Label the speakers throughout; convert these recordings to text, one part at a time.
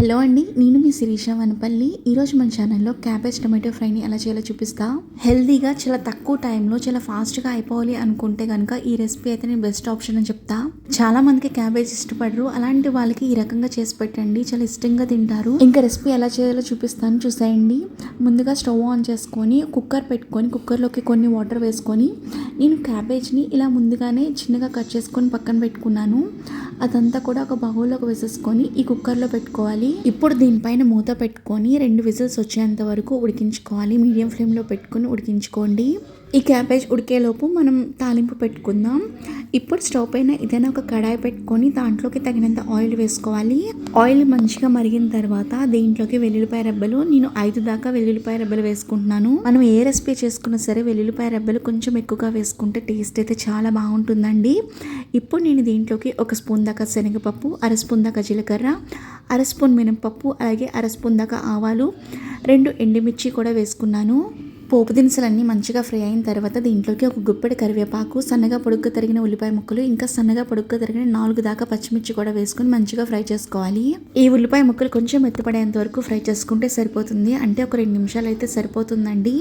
Speaker 1: Hello అండి, నేను మీ శిరీష వనపల్లి. ఈరోజు మన ఛానల్లో క్యాబేజ్ టమాటో ఫ్రైని ఎలా చేయాలో చూపిస్తా. హెల్తీగా చాలా తక్కువ టైంలో చాలా ఫాస్ట్గా అయిపోవాలి అనుకుంటే కనుక ఈ రెసిపీ అయితే నేను బెస్ట్ ఆప్షన్ అని చెప్తా. చాలా మందికి క్యాబేజ్ ఇష్టపడరు, అలాంటి వాళ్ళకి ఈ రకంగా చేసి పెట్టండి, చాలా ఇష్టంగా తింటారు. ఇంకా రెసిపీ ఎలా చేయాలో చూపిస్తాను, చూసేయండి. ముందుగా స్టవ్ ఆన్ చేసుకొని కుక్కర్ పెట్టుకొని కుక్కర్లోకి కొన్ని వాటర్ వేసుకొని నేను క్యాబేజ్ని ఇలా ముందుగానే చిన్నగా కట్ చేసుకొని పక్కన పెట్టుకున్నాను. అదంతా కూడా ఒక బౌల్లోకి వేసేసుకొని ఈ కుక్కర్లో పెట్టుకోవాలి. ఇప్పుడు దీనిపైన మూత పెట్టుకొని 2 విజిల్స్ వచ్చేంత వరకు ఉడికించుకోవాలి. మీడియం ఫ్లేమ్లో పెట్టుకొని ఉడికించుకోండి. ఈ క్యాబేజ్ ఉడికేలోపు మనం తాలింపు పెట్టుకుందాం. ఇప్పుడు స్టవ్ పైన ఏదైనా ఒక కడాయి పెట్టుకొని దాంట్లోకి తగినంత ఆయిల్ వేసుకోవాలి. ఆయిల్ మంచిగా మరిగిన తర్వాత దీంట్లోకి వెల్లుల్లిపాయ రెబ్బలు, నేను 5 దాకా వెల్లుల్లిపాయ రెబ్బలు వేసుకుంటున్నాను. మనం ఏ రెసిపీ చేసుకున్నా సరే వెల్లుల్లిపాయ రెబ్బలు కొంచెం ఎక్కువగా వేసుకుంటే టేస్ట్ అయితే చాలా బాగుంటుందండి. ఇప్పుడు నేను దీంట్లోకి 1 స్పూన్ దాకా శనగపప్పు, 1/2 స్పూన్ దాకా జీలకర్ర, 1/2 స్పూన్ మినపప్పు, అలాగే 1/2 స్పూన్ దాకా ఆవాలు, 2 ఎండుమిర్చి కూడా వేసుకున్నాను. పోపు దినుసులన్నీ మంచిగా ఫ్రై అయిన తర్వాత దీంట్లోకి ఒక గుప్పెడు కరివేపాకు, సన్నగా పొడుగ్గా తరిగిన ఉల్లిపాయ ముక్కలు, ఇంకా సన్నగా పొడుగ్గా తరిగిన 4 దాకా పచ్చిమిర్చి కూడా వేసుకొని మంచిగా ఫ్రై చేసుకోవాలి. ఈ ఉల్లిపాయ ముక్కలు కొంచెం మెత్తపడేంత వరకు ఫ్రై చేసుకుంటే సరిపోతుంది. అంటే ఒక 2 నిమిషాలు అయితే సరిపోతుందండి.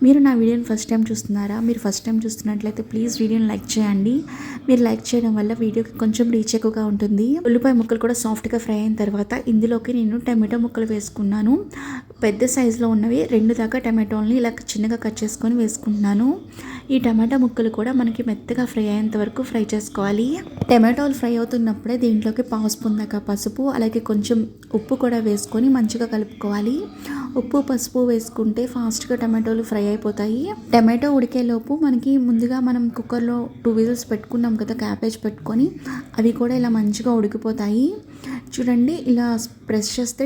Speaker 1: మీరు నా వీడియోని ఫస్ట్ టైం చూస్తున్నారా? మీరు ఫస్ట్ టైం చూస్తున్నట్లయితే ప్లీజ్ వీడియోని లైక్ చేయండి. మీరు లైక్ చేయడం వల్ల వీడియోకి కొంచెం రీచ్ ఎక్కువగా ఉంటుంది. ఉల్లిపాయ ముక్కలు కూడా సాఫ్ట్గా ఫ్రై అయిన తర్వాత ఇందులోకి నేను టమాటో ముక్కలు వేసుకున్నాను. పెద్ద సైజులో ఉన్నవి 2 దాకా టమాటోల్ని ఇలా చిన్నగా కట్ చేసుకొని వేసుకుంటున్నాను. ఈ టమాటా ముక్కలు కూడా మనకి మెత్తగా ఫ్రై అయ్యేంత వరకు ఫ్రై చేసుకోవాలి. టమాటోలు ఫ్రై అవుతున్నప్పుడే దీంట్లోకి 1/2 స్పూన్ దాకా పసుపు, అలాగే కొంచెం ఉప్పు కూడా వేసుకొని మంచిగా కలుపుకోవాలి. ఉప్పు పసుపు వేసుకుంటే ఫాస్ట్గా టమాటోలు ఫ్రై అయిపోతాయి. టమాటో ఉడికేలోపు మనకి ముందుగా మనం కుక్కర్లో 2 విజిల్స్ పెట్టుకున్నాం కదా, క్యాబేజ్ పెట్టుకొని అవి కూడా ఇలా మంచిగా ఉడికిపోతాయి. చూడండి, ఇలా ప్రెస్ చేస్తే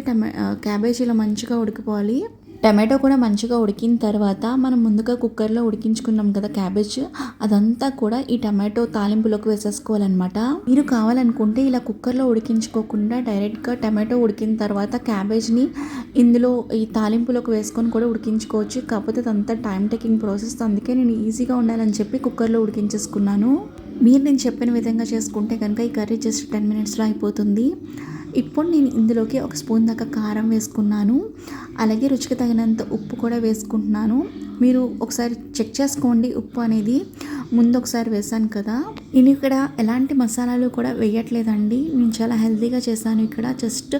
Speaker 1: క్యాబేజ్ ఇలా మంచిగా ఉడికిపోవాలి. టమాటో కూడా మంచిగా ఉడికిన తర్వాత మనం ముందుగా కుక్కర్లో ఉడికించుకున్నాం కదా క్యాబేజ్, అదంతా కూడా ఈ టమాటో తాలింపులోకి వేసేసుకోవాలన్నమాట. మీరు కావాలనుకుంటే ఇలా కుక్కర్లో ఉడికించుకోకుండా డైరెక్ట్గా టమాటో ఉడికిన తర్వాత క్యాబేజ్ని ఇందులో ఈ తాలింపులోకి వేసుకొని కూడా ఉడికించుకోవచ్చు. కాకపోతే అదంతా టైం టేకింగ్ ప్రాసెస్, అందుకే నేను ఈజీగా ఉండాలని చెప్పి కుక్కర్లో ఉడికించేసుకున్నాను. మీరు నేను చెప్పిన విధంగా చేసుకుంటే కనుక ఈ కర్రీ జస్ట్ 10 మినిట్స్లో అయిపోతుంది. ఇప్పుడు నేను ఇందులోకి 1 స్పూన్ దాకా కారం వేసుకున్నాను, అలాగే రుచికి తగినంత ఉప్పు కూడా వేసుకుంటున్నాను. మీరు ఒకసారి చెక్ చేసుకోండి ఉప్పు అనేది. ముందు ఒకసారి వేసాను కదా. నేను ఇక్కడ ఎలాంటి మసాలాలు కూడా వేయట్లేదండి. నేను చాలా హెల్తీగా చేశాను. ఇక్కడ జస్ట్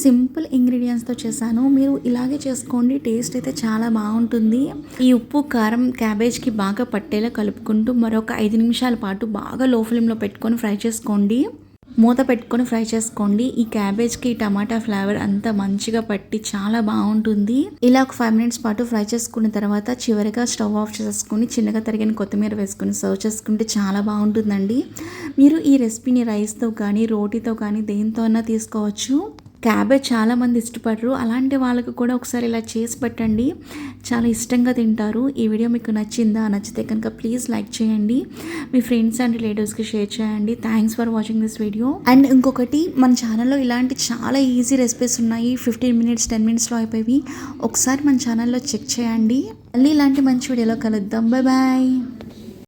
Speaker 1: సింపుల్ ఇంగ్రీడియంట్స్తో చేశాను. మీరు ఇలాగే చేసుకోండి, టేస్ట్ అయితే చాలా బాగుంటుంది. ఈ ఉప్పు కారం క్యాబేజ్కి బాగా పట్టేలా కలుపుకుంటూ మరొక 5 నిమిషాల పాటు బాగా లో ఫ్లేమ్లో పెట్టుకొని ఫ్రై చేసుకోండి. మూత పెట్టుకొని ఫ్రై చేసుకోండి. ఈ క్యాబేజ్కి టమాటా ఫ్లేవర్ అంతా మంచిగా పట్టి చాలా బాగుంటుంది. ఇలా ఒక 5 మినిట్స్ పాటు ఫ్రై చేసుకున్న తర్వాత చివరిగా స్టవ్ ఆఫ్ చేసుకుని చిన్నగా తరిగిన కొత్తిమీర వేసుకుని సర్వ్ చేసుకుంటే చాలా బాగుంటుందండి. మీరు ఈ రెసిపీని రైస్తో కానీ రోటీతో కానీ దేంతో అన్నా తీసుకోవచ్చు. క్యాబేజ్ చాలామంది ఇష్టపడరు, అలాంటి వాళ్ళకు కూడా ఒకసారి ఇలా చేసి పెట్టండి, చాలా ఇష్టంగా తింటారు. ఈ వీడియో మీకు నచ్చిందా? నచ్చితే కనుక ప్లీజ్ లైక్ చేయండి, మీ ఫ్రెండ్స్ అండ్ రిలేటివ్స్కి షేర్ చేయండి. Thanks for watching this video. And ఇంకొకటి, మన ఛానల్లో ఇలాంటి చాలా ఈజీ రెసిపీస్ ఉన్నాయి, 15 మినిట్స్ 10 మినిట్స్లో అయిపోయి. ఒకసారి మన ఛానల్లో చెక్ చేయండి. మళ్ళీ ఇలాంటి మంచి వీడియోలో కలుద్దాం. Bye bye.